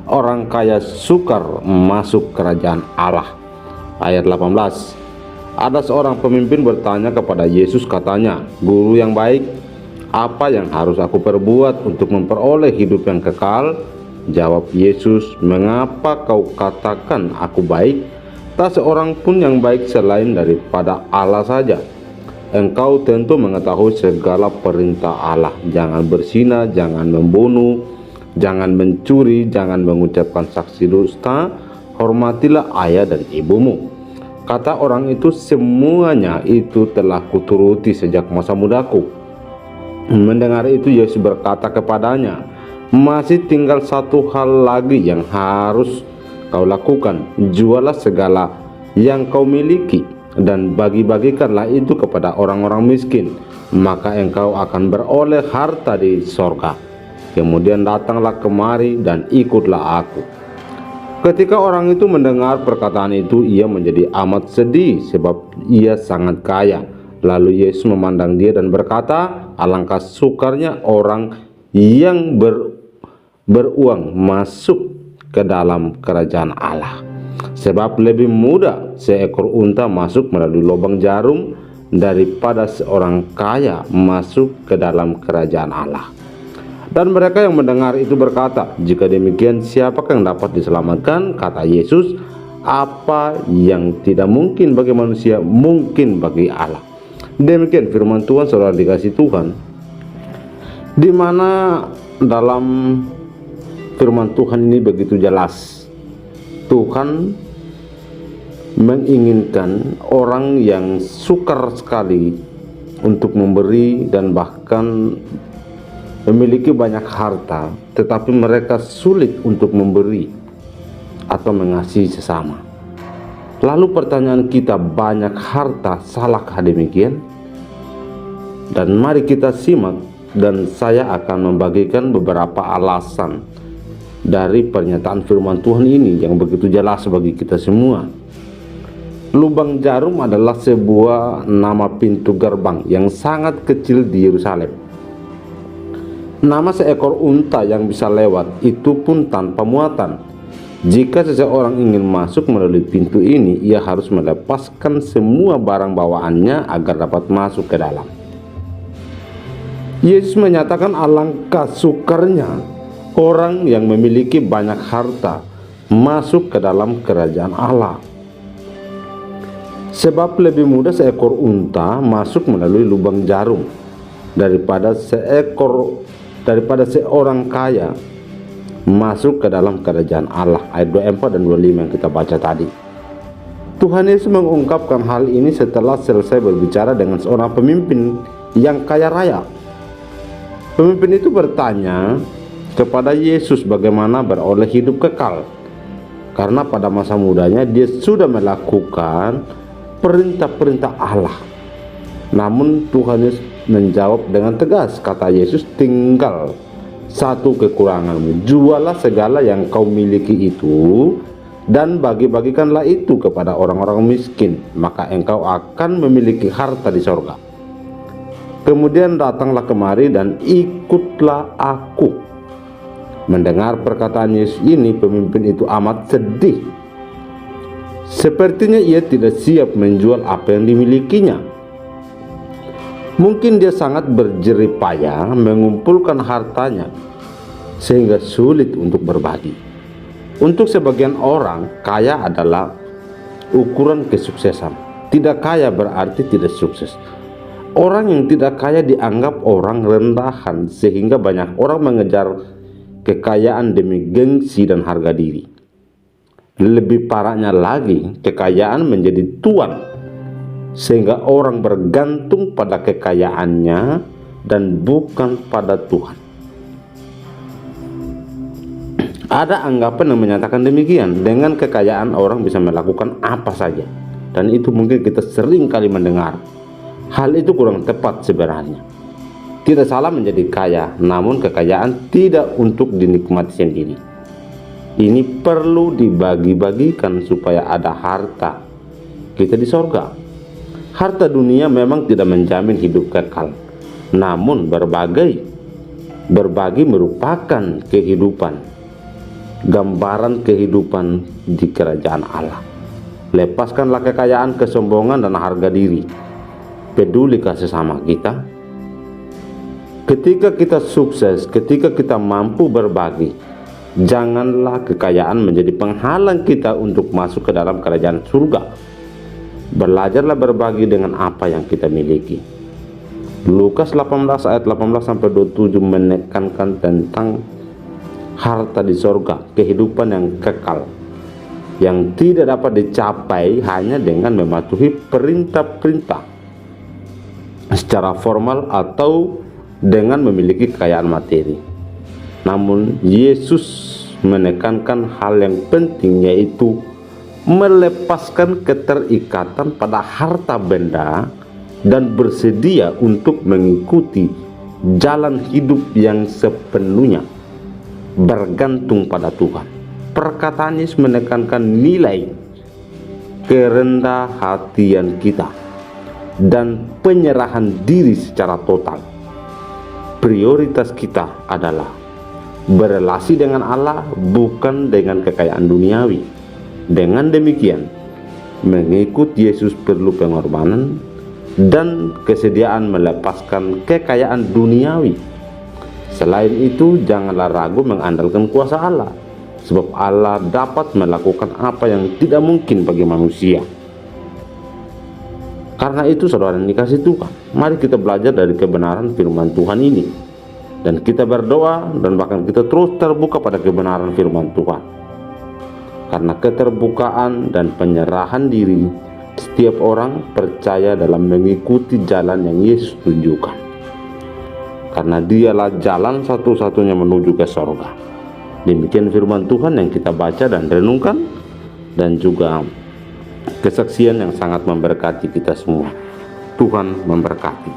Speaker 3: orang kaya sukar masuk kerajaan Allah. Ayat 18, ada seorang pemimpin bertanya kepada Yesus, katanya, "Guru yang baik, apa yang harus aku perbuat untuk memperoleh hidup yang kekal?" Jawab Yesus, "Mengapa kau katakan aku baik? Tak seorang pun yang baik selain daripada Allah saja. Engkau tentu mengetahui segala perintah Allah. Jangan berzina, jangan membunuh, jangan mencuri, jangan mengucapkan saksi dusta, hormatilah ayah dan ibumu." Kata orang itu, "Semuanya itu telah kuturuti sejak masa mudaku." Mendengar itu, Yesus berkata kepadanya, "Masih tinggal satu hal lagi yang harus kau lakukan. Jualah segala yang kau miliki dan bagi-bagikanlah itu kepada orang-orang miskin, maka engkau akan beroleh harta di sorga. Kemudian datanglah kemari dan ikutlah aku." Ketika orang itu mendengar perkataan itu, ia menjadi amat sedih sebab ia sangat kaya. Lalu Yesus memandang dia dan berkata, "Alangkah sukarnya orang yang beruang masuk ke dalam kerajaan Allah. Sebab lebih mudah seekor unta masuk melalui lubang jarum daripada seorang kaya masuk ke dalam kerajaan Allah." Dan mereka yang mendengar itu berkata, "Jika demikian, siapakah yang dapat diselamatkan?" Kata Yesus, "Apa yang tidak mungkin bagi manusia, mungkin bagi Allah." Demikian firman Tuhan, saudara dikasih Tuhan, di mana dalam firman Tuhan ini begitu jelas. Tuhan menginginkan orang yang sukar sekali untuk memberi dan bahkan memiliki banyak harta, tetapi mereka sulit untuk memberi atau mengasihi sesama. Lalu pertanyaan kita, banyak harta, salahkah demikian? Dan mari kita simak, dan saya akan membagikan beberapa alasan dari pernyataan firman Tuhan ini yang begitu jelas bagi kita semua. Lubang jarum adalah sebuah nama pintu gerbang yang sangat kecil di Yerusalem. Nama seekor unta yang bisa lewat itu pun tanpa muatan. Jika seseorang ingin masuk melalui pintu ini, ia harus melepaskan semua barang bawaannya agar dapat masuk ke dalam. Yesus menyatakan alangkah sukarnya orang yang memiliki banyak harta masuk ke dalam kerajaan Allah. Sebab lebih mudah seekor unta masuk melalui lubang jarum daripada seorang kaya masuk ke dalam kerajaan Allah. Ayat 24 dan 25 yang kita baca tadi. Tuhan Yesus mengungkapkan hal ini setelah selesai berbicara dengan seorang pemimpin yang kaya raya. Pemimpin itu bertanya kepada Yesus bagaimana beroleh hidup kekal, karena pada masa mudanya dia sudah melakukan perintah-perintah Allah. Namun Tuhan Yesus menjawab dengan tegas. Kata Yesus, "Tinggal satu kekuranganmu. Jualah segala yang kau miliki itu dan bagi-bagikanlah itu kepada orang-orang miskin, maka engkau akan memiliki harta di sorga. Kemudian datanglah kemari dan ikutlah aku." Mendengar perkataan Yesus ini, pemimpin itu amat sedih. Sepertinya ia tidak siap menjual apa yang dimilikinya. Mungkin dia sangat berjerih payah mengumpulkan hartanya sehingga sulit untuk berbagi. Untuk sebagian orang, kaya adalah ukuran kesuksesan. Tidak kaya berarti tidak sukses. Orang yang tidak kaya dianggap orang rendahan, sehingga banyak orang mengejar kekayaan demi gengsi dan harga diri. Lebih parahnya lagi, kekayaan menjadi tuan, sehingga orang bergantung pada kekayaannya dan bukan pada Tuhan. Ada anggapan yang menyatakan demikian, dengan kekayaan orang bisa melakukan apa saja. Dan itu mungkin kita sering kali mendengar. Hal itu kurang tepat sebenarnya. Tidak salah menjadi kaya, namun kekayaan tidak untuk dinikmati sendiri. Ini perlu dibagi-bagikan supaya ada harta kita di sorga. Harta dunia memang tidak menjamin hidup kekal, namun berbagi merupakan kehidupan, gambaran kehidupan di kerajaan Allah. Lepaskanlah kekayaan, kesombongan, dan harga diri. Pedulikah sesama kita? Ketika kita sukses, ketika kita mampu berbagi, janganlah kekayaan menjadi penghalang kita untuk masuk ke dalam kerajaan surga. Belajarlah berbagi dengan apa yang kita miliki. Lukas 18 ayat 18 sampai 27 menekankan tentang harta di sorga, kehidupan yang kekal, yang tidak dapat dicapai hanya dengan mematuhi perintah-perintah secara formal atau dengan memiliki kekayaan materi. Namun Yesus menekankan hal yang penting, yaitu melepaskan keterikatan pada harta benda dan bersedia untuk mengikuti jalan hidup yang sepenuhnya bergantung pada Tuhan. Perkataan Yesus menekankan nilai kerendahan hatian kita dan penyerahan diri secara total. Prioritas kita adalah berelasi dengan Allah, bukan dengan kekayaan duniawi. Dengan demikian, mengikut Yesus perlu pengorbanan dan kesediaan melepaskan kekayaan duniawi. Selain itu, janganlah ragu mengandalkan kuasa Allah, sebab Allah dapat melakukan apa yang tidak mungkin bagi manusia. Karena itu, saudara yang dikasihi Tuhan, mari kita belajar dari kebenaran firman Tuhan ini, dan kita berdoa dan bahkan kita terus terbuka pada kebenaran firman Tuhan. Karena keterbukaan dan penyerahan diri, setiap orang percaya dalam mengikuti jalan yang Yesus tunjukkan. Karena dialah jalan satu-satunya menuju ke sorga. Demikian firman Tuhan yang kita baca dan renungkan, dan juga kesaksian yang sangat memberkati kita semua. Tuhan memberkati.